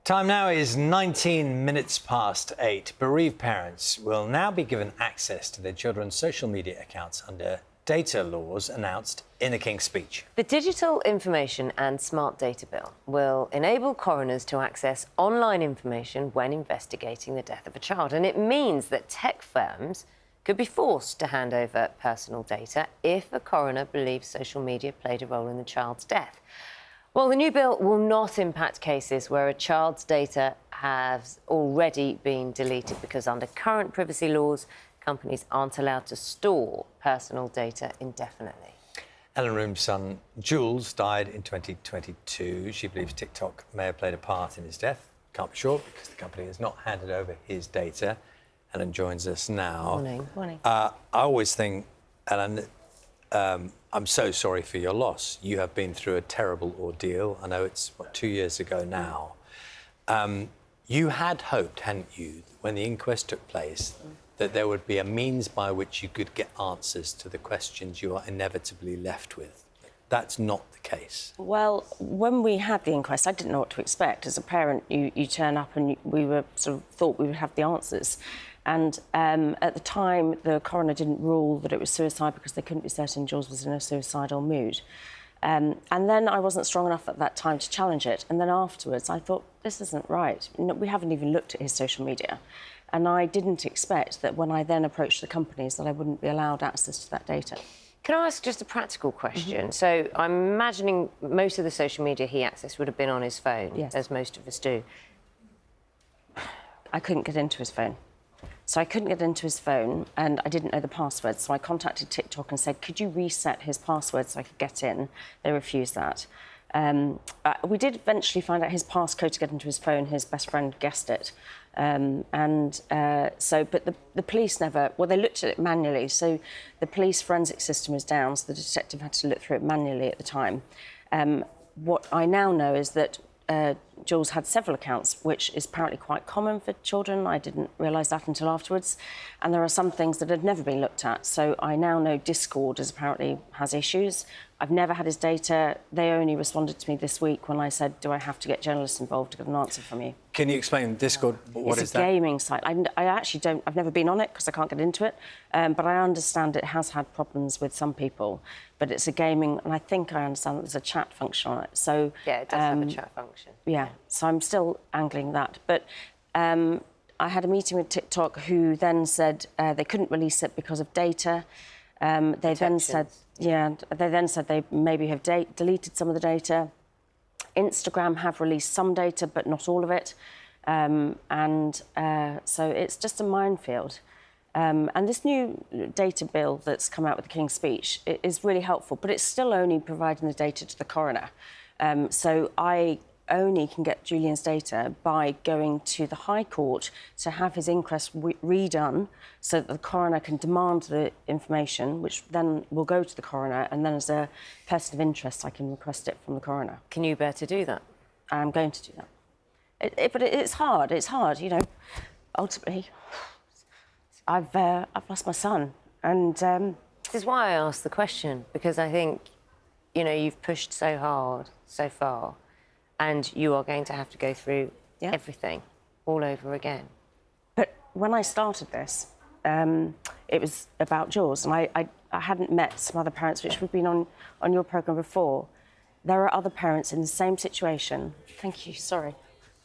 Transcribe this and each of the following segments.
Time now is 19 minutes past 8. Bereaved parents will now be given access to their children's social media accounts under data laws announced in a King's Speech. The Digital Information and Smart Data Bill will enable coroners to access online information when investigating the death of a child. And it means that tech firms could be forced to hand over personal data if a coroner believes social media played a role in the child's death. Well, the new bill will not impact cases where a child's data has already been deleted because under current privacy laws, companies aren't allowed to store personal data indefinitely. Ellen Roome's son, Jools, died in 2022. She believes TikTok may have played a part in his death. Can't be sure because the company has not handed over his data. Ellen joins us now. Morning. Morning. I always think, Ellen, I'm so sorry for your loss. You have been through a terrible ordeal. I know it's, 2 years ago now. You had hoped, hadn't you, when the inquest took place, that there would be a means by which you could get answers to the questions you are inevitably left with. That's not the case. Well, when we had the inquest, I didn't know what to expect. As a parent, you turn up and we were sort of thought we would have the answers. And at the time, the coroner didn't rule that it was suicide because they couldn't be certain Jools was in a suicidal mood. And then I wasn't strong enough at that time to challenge it. And then afterwards, I thought, this isn't right. We haven't even looked at his social media. And I didn't expect that when I then approached the companies that I wouldn't be allowed access to that data. Can I ask just a practical question? So I'm imagining most of the social media he accessed would have been on his phone, yes, as most of us do. I couldn't get into his phone. So I couldn't get into his phone and I didn't know the password. So I contacted TikTok and said, could you reset his password so I could get in? They refused that. We did eventually find out his passcode to get into his phone. His best friend guessed it. But the police never, well, they looked at it manually. So the police forensic system was down, so the detective had to look through it manually at the time. What I now know is that Jools had several accounts, which is apparently quite common for children. I didn't realise that until afterwards. And there are some things that had never been looked at. So I now know Discord apparently has issues. I've never had his data. They only responded to me this week when I said, do I have to get journalists involved to get an answer from you? Can you explain Discord? What is that? It's a gaming site. I actually don't... I've never been on it because I can't get into it. But I understand it has had problems with some people. But it's a gaming... And I think I understand that there's a chat function on it. So yeah, it does have a chat function. Yeah, so I'm still angling that. But I had a meeting with TikTok who then said they couldn't release it because of data. They then said they maybe have deleted some of the data. Instagram have released some data, but not all of it. So it's just a minefield. And this new data bill that's come out with the King's Speech is really helpful, but it's still only providing the data to the coroner. So I only can get Julian's data by going to the High Court to have his inquest redone so that the coroner can demand the information, which then will go to the coroner, and then as a person of interest, I can request it from the coroner. Can you bear to do that? I'm going to do that. But it's hard, you know. Ultimately, I've lost my son, and... This is why I asked the question, because I think, you know, you've pushed so hard, so far, and you are going to have to go through everything all over again. But when I started this, it was about Jools, and I hadn't met some other parents, which we've been on your programme before. There are other parents in the same situation. Thank you, sorry.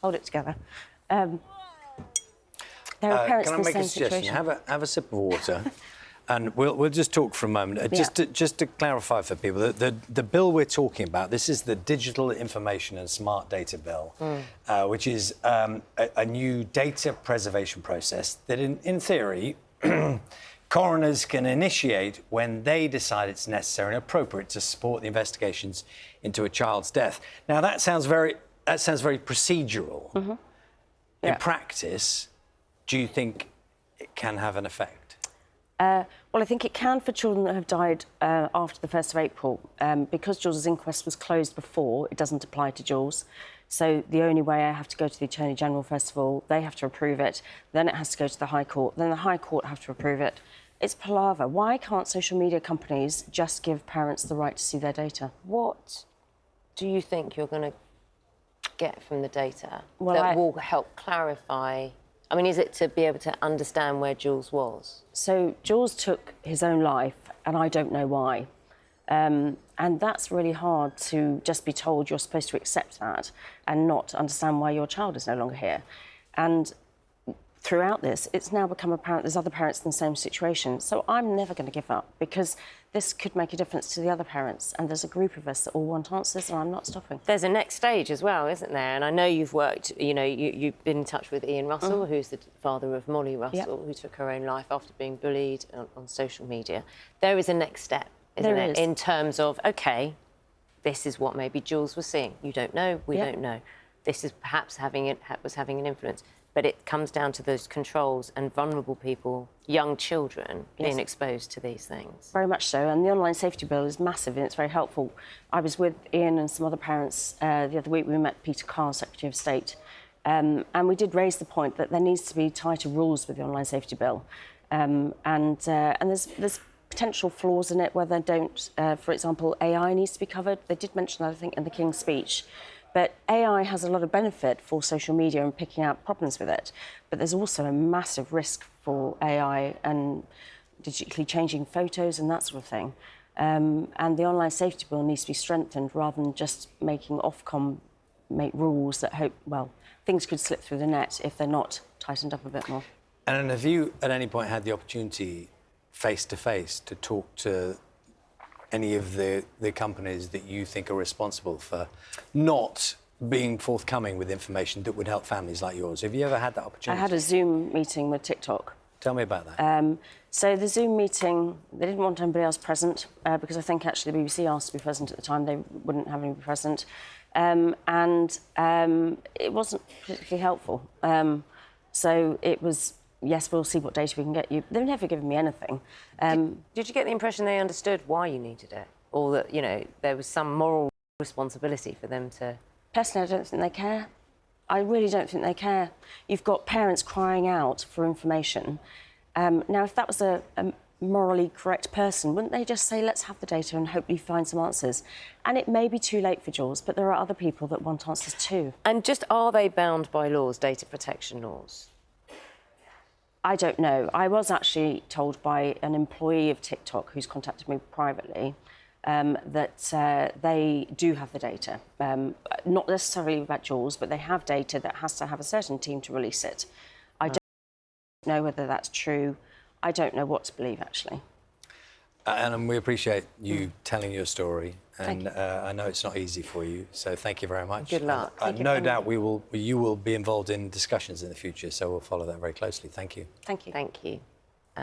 Hold it together. There are parents in the same situation. Can I make a suggestion? Have a sip of water. And we'll just talk for a moment. Just to clarify for people, the bill we're talking about, this is the Digital Information and Smart Data Bill, which is a new data preservation process that, in theory, coroners can initiate when they decide it's necessary and appropriate to support the investigations into a child's death. Now, that sounds very procedural. In practice, do you think it can have an effect? Well, I think it can for children that have died after the 1st of April. Because Jools' inquest was closed before, it doesn't apply to Jools. So the only way I have to go to the Attorney General, first of all, they have to approve it, then it has to go to the High Court, then the High Court have to approve it. It's palaver. Why can't social media companies just give parents the right to see their data? What do you think you're going to get from the data Well, that will help clarify? I mean, is it to be able to understand where Jools was? So Jools took his own life, and I don't know why. And that's really hard to just be told you're supposed to accept that and not understand why your child is no longer here. And throughout this, it's now become apparent there's other parents in the same situation. So I'm never going to give up, because this could make a difference to the other parents. And there's a group of us that all want answers, and I'm not stopping. There's a next stage as well, isn't there? And I know you've worked, you know, you've been in touch with Ian Russell, who's the father of Molly Russell, who took her own life after being bullied on social media. There is a next step, isn't there? In terms of, OK, this is what maybe Jools was seeing. You don't know, we don't know. This is perhaps having an influence. But it comes down to those controls and vulnerable people, young children, being exposed to these things. Very much so. And the online safety bill is massive, and it's very helpful. I was with Ian and some other parents the other week. We met Peter Carr, Secretary of State, and we did raise the point that there needs to be tighter rules with the online safety bill. And there's potential flaws in it where they don't, for example, AI needs to be covered. They did mention that, I think, in the King's speech. But AI has a lot of benefit for social media and picking out problems with it. But there's also a massive risk for AI and digitally changing photos and that sort of thing. And the online safety bill needs to be strengthened rather than just making Ofcom make rules that things could slip through the net if they're not tightened up a bit more. And have you at any point had the opportunity face-to-face to talk to any of the companies that you think are responsible for not being forthcoming with information that would help families like yours? Have you ever had that opportunity? I had a Zoom meeting with TikTok. Tell me about that. So the Zoom meeting, they didn't want anybody else present because I think actually the BBC asked to be present at the time. They wouldn't have anybody present. And it wasn't particularly helpful. So it was, yes, we'll see what data we can get you. They've never given me anything. Did you get the impression they understood why you needed it? Or that, you know, there was some moral responsibility for them to... Personally, I don't think they care. I really don't think they care. You've got parents crying out for information. Now, if that was a morally correct person, wouldn't they just say, let's have the data and hopefully find some answers? And it may be too late for Jools, but there are other people that want answers too. And just, are they bound by laws, data protection laws? I don't know. I was actually told by an employee of TikTok who's contacted me privately that they do have the data. Not necessarily about Jools, but they have data that has to have a certain team to release it. I don't know whether that's true. I don't know what to believe, actually. And we appreciate you telling your story. And Thank you. I know it's not easy for you, so thank you very much. Good luck. And no doubt you will be involved in discussions in the future, so we'll follow that very closely. Thank you. Thank you. Thank you.